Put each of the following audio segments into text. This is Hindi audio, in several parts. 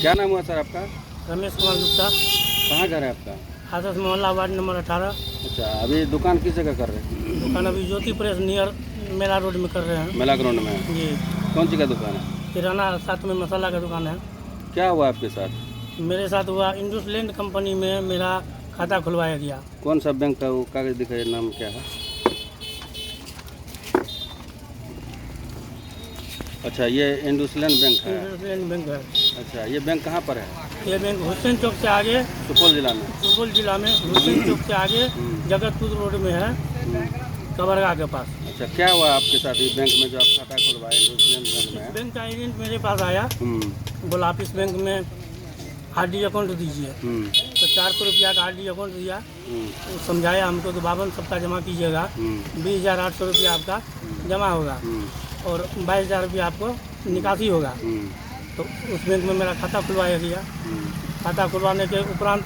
क्या नाम हुआ सर आपका? रमेश कुमार गुप्ता, कहाँ घर है आपका? आदर्श मोहल्ला वार्ड नंबर 18। अच्छा, अभी दुकान किस जगह कर रहे हैं? दुकान अभी ज्योति प्रेस नियर मेला रोड में कर रहे हैं मेला ग्राउंड में। जी। कौन सी का दुकान है? किराना साथ में मसाला का दुकान है। क्या हुआ आपके साथ? मेरे साथ हुआ, इंडसलैंड कंपनी में मेरा खाता खुलवाया गया। कौन सा बैंक का वो कागज दिखाइए, नाम क्या है? अच्छा, ये इंडसलैंड बैंक है। इंडसलैंड बैंक है। अच्छा, ये बैंक कहाँ पर है? ये बैंक हुसैन चौक से आगे, सुपौल जिला में। सुपौल जिला में हुसैन चौक से आगे जगतपुर रोड में है, कबरगा के पास। अच्छा, क्या हुआ आपके साथ ये बैंक में जो आप खाता खुलवाए इंडसलैंड बैंक में? बैंक का एजेंट मेरे पास आया, बोला आप इस बैंक में आरडी अकाउंट दीजिए। तो 400 रुपया का आरडी अकाउंट दिया। तो समझाया हमको कि 52 सप्ताह जमा कीजिएगा, 20,800 रुपया आपका जमा होगा और 22,000 रुपया आपको निकासी होगा। तो उस बैंक में मेरा खाता खुलवाया गया। खाता खुलवाने के उपरांत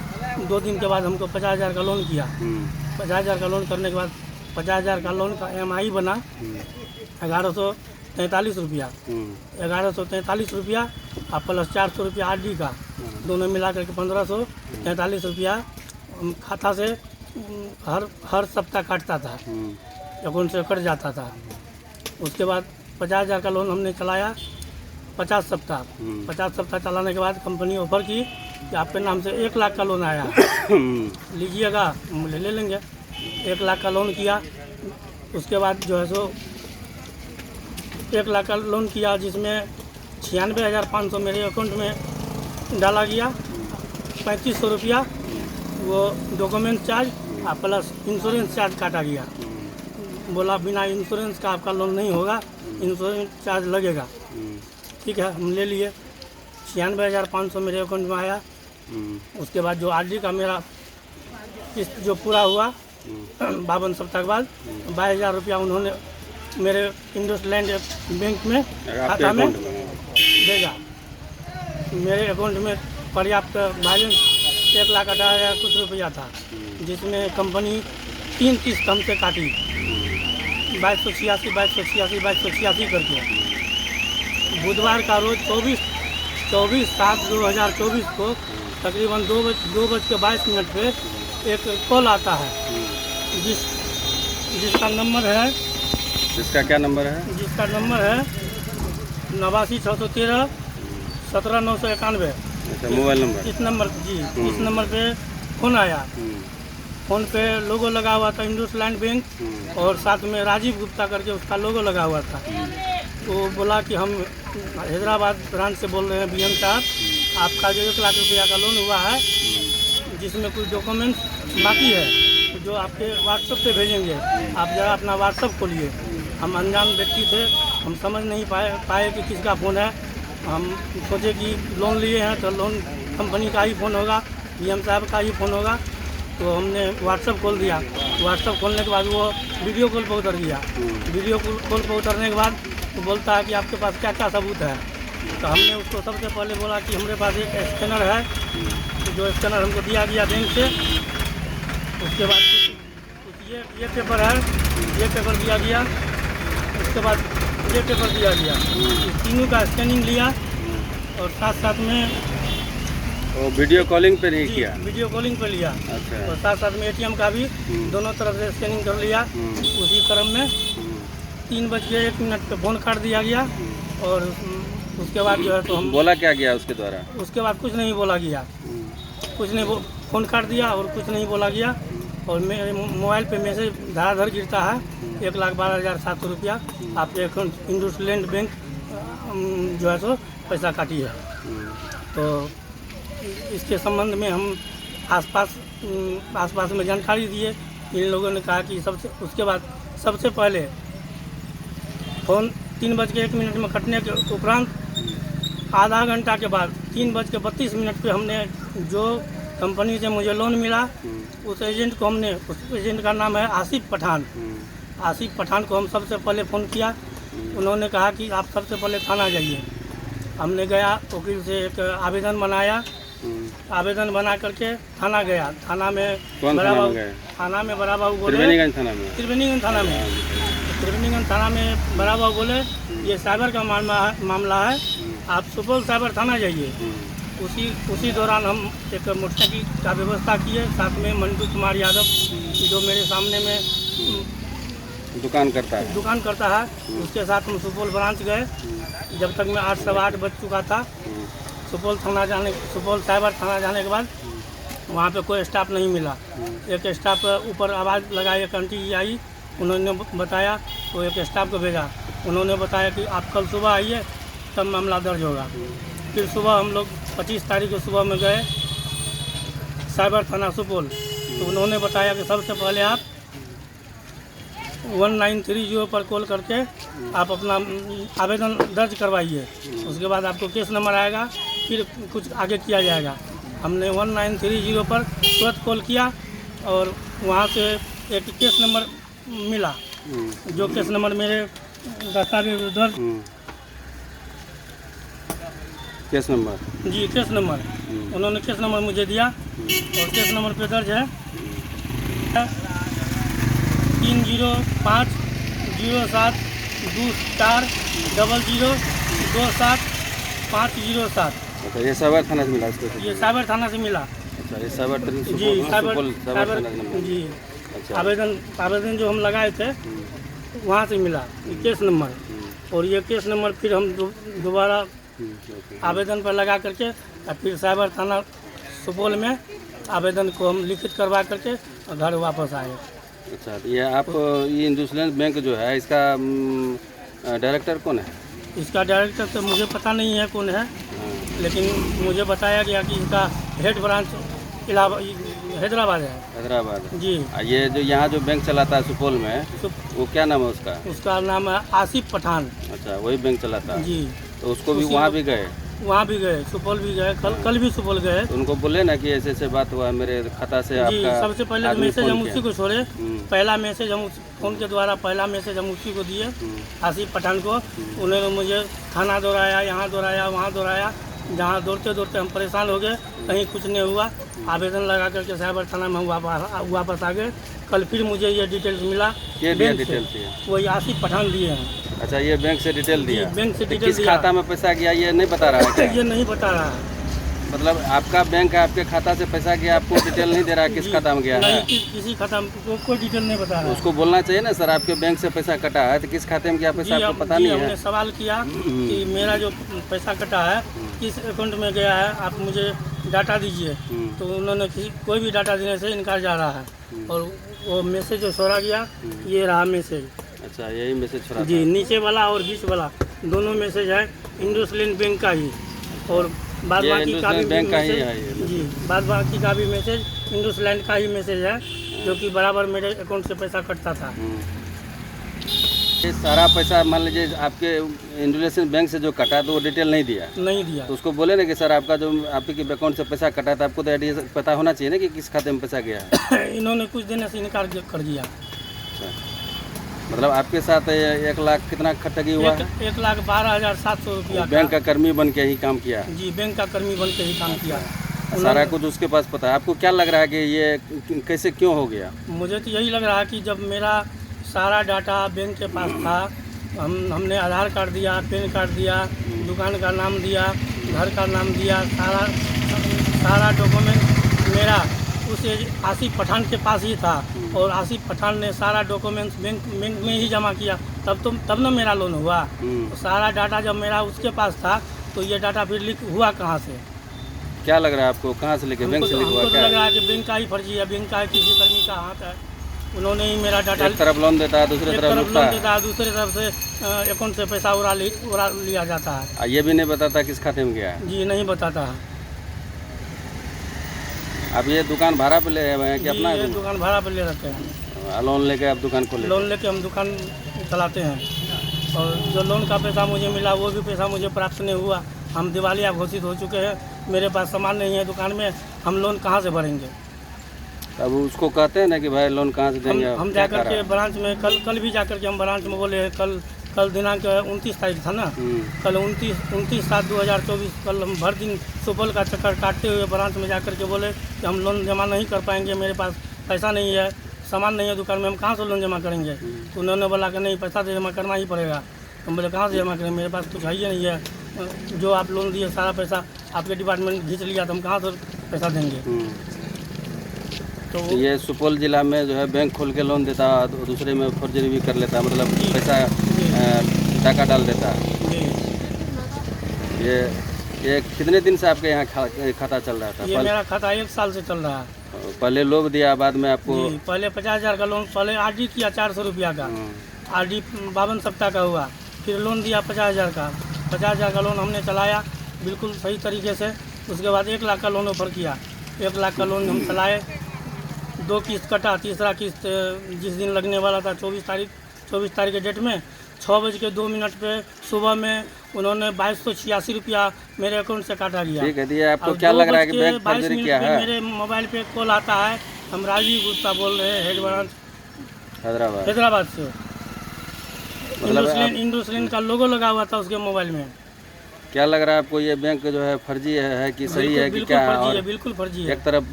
2 दिन के बाद हमको 50,000 का लोन किया। 50,000 का लोन करने के बाद 50,000 का लोन का EMI बना 1,143 रुपया। 1,143 रुपया और प्लस 400 रुपया आरडी का, दोनों मिला करके 1,543 रुपया खाता से हर सप्ताह काटता था, अकाउंट से कट जाता था। उसके बाद 50,000 का लोन हमने चलाया 50 सप्ताह। 50 सप्ताह चलाने के बाद कंपनी ऑफर की कि आपके नाम से 1 लाख का लोन आया, लीजिएगा, हम ले लेंगे। 1 लाख का लोन किया। उसके बाद जो है सो 1 लाख का लोन किया, जिसमें 96,500 मेरे अकाउंट में डाला गया। 3,500 रुपया वो डॉक्यूमेंट चार्ज और प्लस इंश्योरेंस चार्ज काटा गया। बोला बिना इंश्योरेंस का आपका लोन नहीं होगा, इंश्योरेंस चार्ज लगेगा। ठीक है, हम ले लिए। 96,500 मेरे अकाउंट में आया। उसके बाद जो आरडी का मेरा किस्त जो पूरा हुआ 52 सप्ताह के बाद 22,000 रुपया उन्होंने मेरे इंडसलैंड बैंक में खाता में देगा। मेरे अकाउंट में पर्याप्त बैलेंस 1,18,000 कुछ रुपया था, जिसमें कंपनी 3 किस्त हमसे काटी, 2286 करके। बुधवार का रोज 24/7/2024 को तकरीबन 2:22 पे एक कॉल आता है, जिसका नंबर है, जिसका क्या नंबर है? जिसका नंबर है 89,613 17,991। अच्छा, मोबाइल नंबर। इस नंबर जी, इस नंबर पे फ़ोन आया। फ़ोन पे लोगो लगा हुआ था इंडसलैंड बैंक और साथ में राजीव गुप्ता करके उसका लोगो लगा हुआ था। तो बोला कि हम हैदराबाद ब्रांच से बोल रहे हैं BM साहब, आपका जो 1 लाख रुपया का लोन हुआ है, जिसमें कुछ डॉक्यूमेंट्स बाकी है, तो जो आपके व्हाट्सएप पे भेजेंगे, आप ज़रा अपना व्हाट्सएप खोलिए। हम अनजान व्यक्ति थे, हम समझ नहीं पाए कि किसका फ़ोन है। हम सोचे कि लोन लिए हैं तो लोन कंपनी का ही फ़ोन होगा, BM साहब का ही फ़ोन होगा। तो हमने व्हाट्सएप खोल दिया। व्हाट्सएप खोलने के बाद वो वीडियो कॉल पर उतर गया। वीडियो कॉल पर उतरने के बाद वो बोलता है कि आपके पास क्या क्या सबूत है। तो हमने उसको सबसे पहले बोला कि हमारे पास एक स्कैनर है, जो स्कैनर हमको दिया गया बैंक से। उसके बाद कुछ ये पेपर है, ये पेपर दिया गया। उसके बाद ये पेपर दिया गया। इस तीनों का स्कैनिंग लिया और साथ साथ में वो वीडियो कॉलिंग पे नहीं किया? वीडियो कॉलिंग पे लिया। अच्छा। और साथ साथ में ATM का भी दोनों तरफ से स्कैनिंग कर लिया। उसी क्रम में 3:01 पे फ़ोन काट दिया गया। और उसके बाद जो है तो हम बोला क्या गया उसके द्वारा? उसके बाद कुछ नहीं बोला गया, कुछ नहीं, फ़ोन काट दिया और कुछ नहीं बोला गया। और मेरे मोबाइल पे मैसेज धड़ाधड़ गिरता है, 1,12,700 रुपया आपके अकाउंट इंडसलैंड बैंक जो है तो पैसा काटी है। तो इसके संबंध में हम आसपास में जानकारी दिए। इन लोगों ने कहा कि उसके बाद सबसे पहले फ़ोन 3:01 में कटने के उपरांत आधा घंटा के बाद 3:32 पे हमने जो कंपनी से मुझे लोन मिला, उस एजेंट का नाम है आसिफ पठान। आसिफ पठान को हम सबसे पहले फ़ोन किया। उन्होंने कहा कि आप सबसे पहले थाना जाइए। हमने गया, वकील से एक आवेदन बनाया। आवेदन बना करके थाना गया। थाना में बड़ा बाबू बोले, त्रिवेणीगंज थाना में बड़ा बाबू बोले ये साइबर का मामला है, आप सुपौल साइबर थाना जाइए। उसी दौरान हम एक मोटरसाइकिल का व्यवस्था किए, साथ में मंटू कुमार यादव जो मेरे सामने में दुकान करता है। दुकान करता है, उसके साथ हम सुपौल ब्रांच गए। जब तक मैं 8 सवा 8 बज चुका था। सुपौल साइबर थाना जाने के बाद वहाँ पे कोई स्टाफ नहीं मिला। एक स्टाफ ऊपर आवाज़ लगाई, एक आंटी जी आई, उन्होंने बताया, तो एक स्टाफ को भेजा। उन्होंने बताया कि आप कल सुबह आइए तब मामला दर्ज होगा। फिर सुबह हम लोग 25 तारीख को सुबह में गए साइबर थाना सुपौल, तो उन्होंने बताया कि सबसे पहले आप 1930 पर कॉल करके आप अपना आवेदन दर्ज करवाइए। उसके बाद आपको केस नंबर आएगा, फिर कुछ आगे किया जाएगा। हमने 1930 पर तुरंत कॉल किया और वहाँ से एक केस नंबर मिला, जो केस नंबर मेरे दस्तावेज दर्ज केस नंबर जी केस नंबर उन्होंने केस नंबर मुझे दिया और केस नंबर पे दर्ज है 30507240027 अच्छा, ये साइबर थाना से मिला इसको? ये साइबर थाना से मिला। अच्छा, ये साइबर जी साइबर जी अच्छा। आवेदन जो हम लगाए थे वहाँ से मिला ये केस नंबर। और ये केस नंबर फिर हम दोबारा आवेदन पर लगा करके और फिर साइबर थाना सुपौल में आवेदन को हम लिखित करवा करके घर वापस आए। अच्छा, ये आप ये इंडसइंड बैंक जो है इसका डायरेक्टर कौन है? इसका डायरेक्टर तो मुझे पता नहीं है कौन है, लेकिन मुझे बताया गया कि इसका हेड ब्रांच हैदराबाद है। हैदराबाद जी। ये जो यहाँ जो बैंक चलाता है सुपौल में, वो क्या नाम है उसका? उसका नाम है आसिफ पठान। अच्छा, वही बैंक चलाता है। जी। तो उसको भी वहाँ भी गए? वहाँ भी गए, सुपौल भी गए, कल भी सुपौल गए। तो उनको बोले ना कि ऐसे ऐसे बात हुआ है, मेरे खाता से जी। आपका सबसे पहले मैसेज हम उसी को छोड़े, पहला मैसेज हम फ़ोन के द्वारा पहला मैसेज हम उसी को दिए आसिफ पठान को। उन्होंने मुझे थाना दौड़ाया, यहाँ दौड़ाया, वहाँ दौड़ाया, जहाँ दौड़ते दौड़ते हम परेशान हो गए, कहीं कुछ नहीं हुआ। आवेदन लगा करके साइबर थाना में हम वापस आ गए। कल फिर मुझे ये डिटेल्स मिला। डिटेल वही आसिफ पठान दिए हैं। अच्छा, ये बैंक से डिटेल दिया? बैंक से डिटेल किस खाता में पैसा गया ये नहीं बता रहा है? ये नहीं बता रहा है। मतलब आपका बैंक है, आपके खाता से पैसा गया, आपको डिटेल नहीं दे रहा है किस खाता में गया है? किसी खाता में कोई डिटेल नहीं बता रहा है। उसको बोलना चाहिए ना, सर आपके बैंक से पैसा कटा है तो किस खाते में गया पैसा आपको पता नहीं है? हमने सवाल किया कि मेरा जो पैसा कटा है किस अकाउंट में गया है, आप मुझे डाटा दीजिए। तो उन्होंने कोई भी डाटा देने से इनकार जा रहा है। और वो मैसेज जो छोड़ा गया, ये रहा मैसेज। अच्छा, यही मैसेज छोड़ा जी, नीचे वाला और बीच वाला दोनों मैसेज है इंडसइंड बैंक का ही, और बाद बाकी का भी बैंक का ही है जी, बाद बाकी का भी मैसेज इंडसइंड का ही मैसेज है, जो कि बराबर मेरे अकाउंट से पैसा कटता था। ये सारा पैसा मान लीजिए आपके इंडसइंड बैंक से जो कटा तो वो डिटेल नहीं दिया? तो उसको बोले ना कि सर आपका जो आपके अकाउंट से पैसा कटा था, आपको तो एड्रेस पता होना चाहिए ना कि किस खाते में पैसा गया है। इन्होंने कुछ देने से इनकार कर दिया। मतलब आपके साथ 1 लाख कितना ठगी हुआ? 1,12,700 रुपया। बैंक का कर्मी बन के ही काम किया? जी, बैंक का कर्मी बन के ही काम किया। सारा कुछ उसके पास पता है। आपको क्या लग रहा है कि ये कैसे क्यों हो गया? मुझे तो यही लग रहा है कि जब मेरा सारा डाटा बैंक के पास था, हमने आधार कार्ड दिया, पैन कार्ड दिया, दुकान का नाम दिया, घर का नाम दिया, सारा डॉक्यूमेंट मेरा उस आसिफ पठान के पास ही था। और आसिफ पठान ने सारा डॉक्यूमेंट्स बैंक में ही जमा किया, तब ना मेरा लोन हुआ। तो सारा डाटा जब मेरा उसके पास था, तो ये डाटा फिर लीक हुआ कहाँ से? क्या लग रहा है आपको, कहाँ से लेके? बैंक से लीक हुआ? हमको लग रहा है कि बैंक का ही फर्जी है, बैंक का ही किसी कर्मी का हाथ है। उन्होंने ही मेरा डाटा एक तरफ लोन देता है, दूसरी तरफ लोन देता है, दूसरी तरफ से अकाउंट से पैसा उड़ा लिया जाता है। ये भी नहीं बताता किस खाते में गया है? जी, नहीं बताता है। अब ये दुकान भाड़ा पे ले हुए हैं कि अपना? ये दुकान भाड़ा पे ले रखे हैं। लोन लेके आप दुकान खोले? लोन लेके हम दुकान चलाते हैं। और जो लोन का पैसा मुझे मिला, वो भी पैसा मुझे प्राप्त नहीं हुआ। हम दिवालिया घोषित हो चुके हैं, मेरे पास सामान नहीं है दुकान में, हम लोन कहाँ से भरेंगे? अब उसको कहते हैं ना कि भाई लोन कहाँ से देंगे? हम जाकर के ब्रांच में कल भी जाकर के हम ब्रांच में बोले, कल दिनांक 29 तारीख था ना, कल 29/7/2024 कल हम भर दिन सुपौल का चक्कर काटते हुए ब्रांच में जाकर के बोले कि हम लोन जमा नहीं कर पाएंगे, मेरे पास पैसा नहीं है, सामान नहीं है दुकान में, हम कहाँ से लोन जमा करेंगे? तो उन्होंने बोला कि नहीं, पैसा तो जमा करना ही पड़ेगा। हम बोले कहाँ से जमा करें, मेरे पास कुछ है ही नहीं है। जो आप लोन दिए सारा पैसा आपके डिपार्टमेंट खींच लिया तो हम कहाँ से पैसा देंगे। तो ये सुपौल जिला में जो है बैंक खोल के लोन देता है, दूसरे में फर्जरी भी कर लेता है, मतलब जी। पैसा टाका डाल देता है। जी ये कितने दिन से आपके यहाँ खाता चल रहा था? ये मेरा खाता 1 साल से चल रहा है। पहले लोन दिया, बाद में आपको? जी, पहले 50,000 का लोन, पहले आरडी किया 400 रुपया का, आरडी 52 सप्ताह का हुआ, फिर लोन दिया 50,000 का। 50,000 का लोन हमने चलाया बिल्कुल सही तरीके से। उसके बाद 1 लाख का लोन ऑफर किया। 1 लाख का लोन हम चलाए, 2 किस्त कटा। तीसरा किस्त जिस दिन लगने वाला था 24 तारीख के डेट में 6:02 पे सुबह में उन्होंने 2286 रुपया मेरे अकाउंट से काटा गया। ठीक है, दिया। आपको क्या लग रहा है कि बैंक फर्जरी किया है? मेरे मोबाइल पे कॉल आता है, हम राजीव गुप्ता बोल रहे हैं, हेड ब्रांच हैदराबाद से। मतलब इंडोसलिन का लोगो लगा हुआ था उसके मोबाइल में। क्या लग रहा है आपको, ये बैंक जो है फर्जी है कि सही है कि बिल्कुल क्या? फर्जी है, बिल्कुल फर्जी है। एक तरफ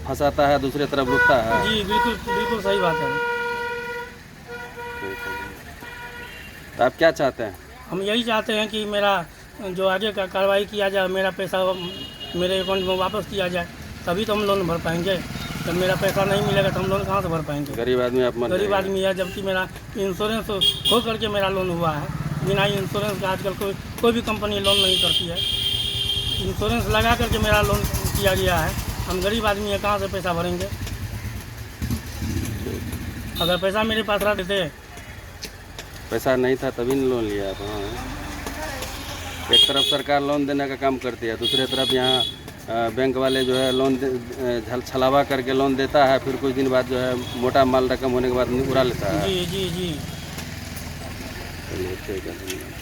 फंसाता है, दूसरी तरफ रुकता है। जी बिल्कुल सही बात है। तो आप क्या चाहते हैं? हम यही चाहते हैं कि मेरा जो आगे का कार्रवाई किया जाए, मेरा पैसा मेरे अकाउंट में वापस किया जाए, तभी तो हम लोन भर पाएंगे। जब मेरा पैसा नहीं मिलेगा तो हम लोन कहाँ से भर पाएंगे? गरीब आदमी आप गरीब आदमी है, जबकि मेरा इंश्योरेंस हो करके मेरा लोन हुआ है। बिना इंश्योरेंस का आजकल कोई भी कंपनी लोन नहीं करती है। इंश्योरेंस लगा करके मेरा लोन किया गया है। हम गरीब आदमी है, कहाँ से पैसा भरेंगे? अगर पैसा मेरे पास रहते थे। पैसा नहीं था तभी नहीं लोन लिया आप। हाँ, एक तरफ सरकार लोन देने का काम करती है, दूसरी तरफ यहाँ बैंक वाले जो है लोन छलावा करके लोन देता है, फिर कुछ दिन बाद जो है मोटा माल रकम होने के बाद उड़ा लेता है। जी जी जी। चलिए ठीक है, धन्यवाद।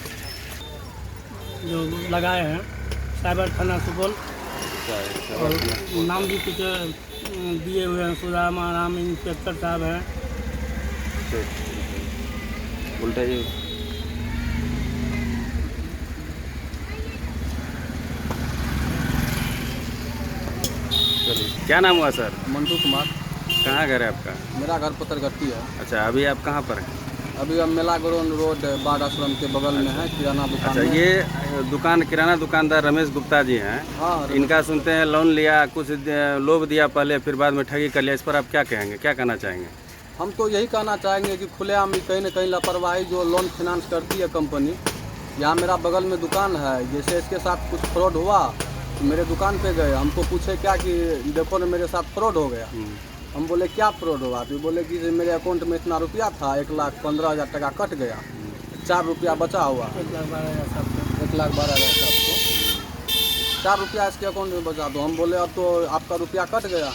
जो लगाए हैं साइबर थाना सुपौल, और नाम भी कुछ दिए हुए हैं, सुदामा राम इंस्पेक्टर साहब हैं। उल्टा ही क्या नाम हुआ सर? मंटू कुमार। कहाँ घर है आपका? मेरा घर पत्थरगट्टी है। अच्छा, अभी आप कहाँ पर हैं? अभी हम मेला ग्राउंड रोड बाढ़ आश्रम के बगल में है, किराना दुकान। अच्छा, में। ये दुकान किराना दुकानदार रमेश गुप्ता जी हैं। हाँ, इनका सुनते हैं लोन लिया, कुछ लोभ दिया पहले, फिर बाद में ठगी कर लिया। इस पर आप क्या कहेंगे, क्या कहना चाहेंगे? हम तो यही कहना चाहेंगे कि खुलेआम कहीं न कहीं लापरवाही जो लोन फाइनेंस करती है कंपनी। यहाँ मेरा बगल में दुकान है, जैसे इसके साथ कुछ फ्रॉड हुआ तो मेरे दुकान पे गए, हमको पूछे क्या कि देखो ना मेरे साथ फ्रॉड हो गया। हम बोले क्या फ्रॉड हुआ? तो बोले कि मेरे अकाउंट में इतना रुपया था, 1,15,000 टका कट गया, 4 रुपया बचा हुआ, 1,12,000 सबको। 1,12,000 सबको 4 रुपया इसके अकाउंट में बचा दो। हम बोले अब तो आपका रुपया कट गया।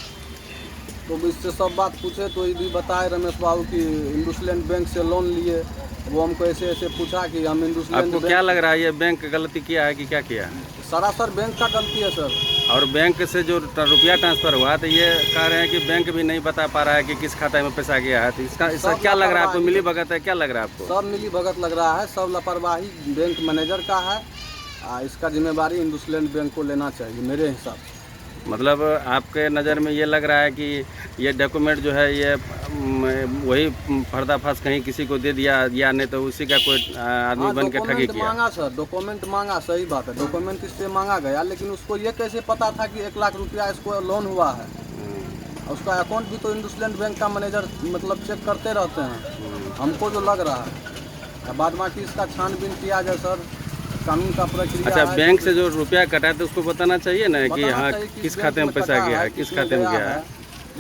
तो इससे सब बात पूछे तो ये भी बताए रमेश बाबू कि इंडसलैंड बैंक से लोन लिए। वो हमको ऐसे ऐसे पूछा कि हम इंडसलैंड। आपको क्या लग रहा है, ये बैंक गलती किया है कि क्या किया? सरासर बैंक का गलती है सर। और बैंक से जो रुपया ट्रांसफर हुआ तो ये कह रहे हैं कि बैंक भी नहीं बता पा रहा है कि किस खाते में पैसा गया है। तो इसका क्या लग रहा है आपको? मिली भगत है? क्या लग रहा है आपको? सब मिली भगत लग रहा है, सब लापरवाही बैंक मैनेजर का है। इसका जिम्मेवारी इंडसलैंड बैंक को लेना चाहिए मेरे हिसाब से। मतलब आपके नज़र में ये लग रहा है कि ये डॉक्यूमेंट जो है ये वही पर्दाफाश कहीं किसी को दे दिया, या नहीं तो उसी का कोई आदमी बन के ठगी किया? मांगा सर, डॉक्यूमेंट मांगा, सही बात है, डॉक्यूमेंट इससे मांगा गया, लेकिन उसको ये कैसे पता था कि 1 लाख रुपया इसको लोन हुआ है? उसका अकाउंट भी तो इंडसलैंड बैंक का मैनेजर मतलब चेक करते रहते हैं। हमको जो लग रहा है, बाद बाकी इसका छानबीन किया जाए सर, कानून का प्रक्रिया। अच्छा, बैंक से जो रुपया कटा है तो उसको बताना चाहिए ना कि हाँ किस खाते में पैसा गया है, किस खाते में गया है,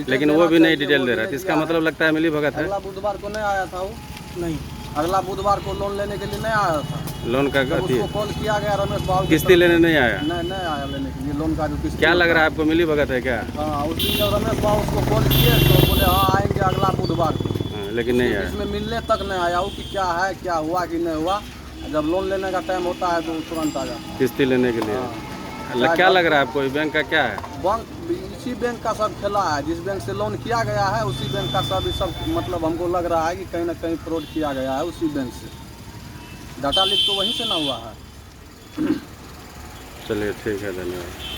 लेकिन वो भी नहीं डिटेल दे रहा है। तो इसका मतलब लगता है मिली भगत है। अगला बुधवार को नहीं आया था वो? नहीं, अगला बुधवार को लोन लेने के लिए नहीं आया था। लोन का उसको कॉल किया गया रमेश बाबू, किस्ती लेने नहीं आया? नहीं आया लेने के लिए लोन का जो किस्ती। क्या लग रहा है आपको, मिली भगत है क्या? हाँ, उस दिन जब रमेश बाबू उसको कॉल किए तो बोले हाँ आएंगे अगला बुधवार को, लेकिन नहीं आया। इसमें मिलने तक नहीं आया वो कि क्या है, क्या हुआ कि नहीं हुआ। जब लोन लेने का टाइम होता है तो तुरंत आ जाता, किस्ती लेने के लिए। क्या लग रहा है आपको, बैंक का क्या है? बैंक इसी बैंक का सब खेला है, जिस बैंक से लोन किया गया है उसी बैंक का सब मतलब हमको लग रहा है कि कहीं ना कहीं फ्रॉड किया गया है उसी बैंक से। डाटा लीक तो वहीं से ना हुआ है। चलिए ठीक है, धन्यवाद।